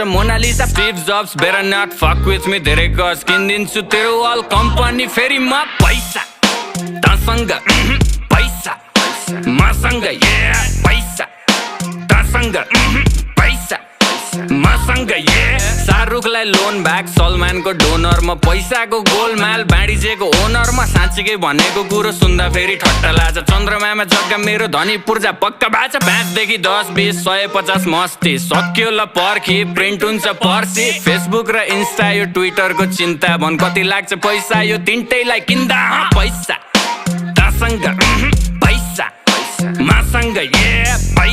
गर्छ Mona Lisa Steve Jobs better not fuck with me धेरै गज किनिदिन्छु तेरो अल कम्पनी फेरि म पैसा तसँग पैसा मसँग पैसा तसँग पैसा मसँग शाहरुखलाई लोन ब्याक सलमानको डोनर म पैसाको गोलमाल बाँडिजेको ओनर म साँच्चीकै भनेको कुरो सुन्दा फेरि ठट्टा लाग्छ चन्द्रमामा जग्गा मेरो धनी पूर्जा पक्का बाचा 5 देखि 10 20 150 मस्ती सक्यो ल पर्खी प्रिन्ट हुन्छ पर्सी फेसबुक र इन्स्टा यो ट्विटरको चिन्ता भन कति लाग्छ पैसा यो तिनटैलाई किन्दा पैसा तसँग पैसा मसँग